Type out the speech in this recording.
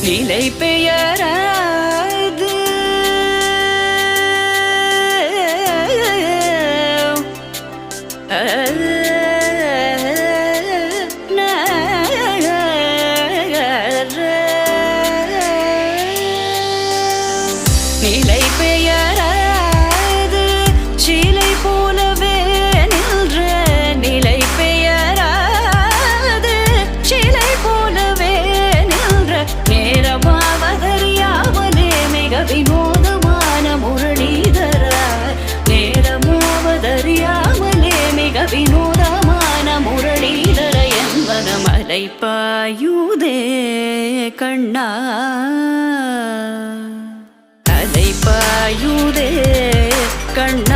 நிலை பெயராது நிலை பெயராது சிலை போலவே நின்ற நிலை பெயராது சிலை போலவே நின்ற நேரமாவதறியாமலே மிக வினோதமான முரளிதரா நேரமாவதறியாமலே மிக வினோதமான முரளிதர என்பன மலை பாயுதே கண்ணா அலை பாயுதே கண்ணா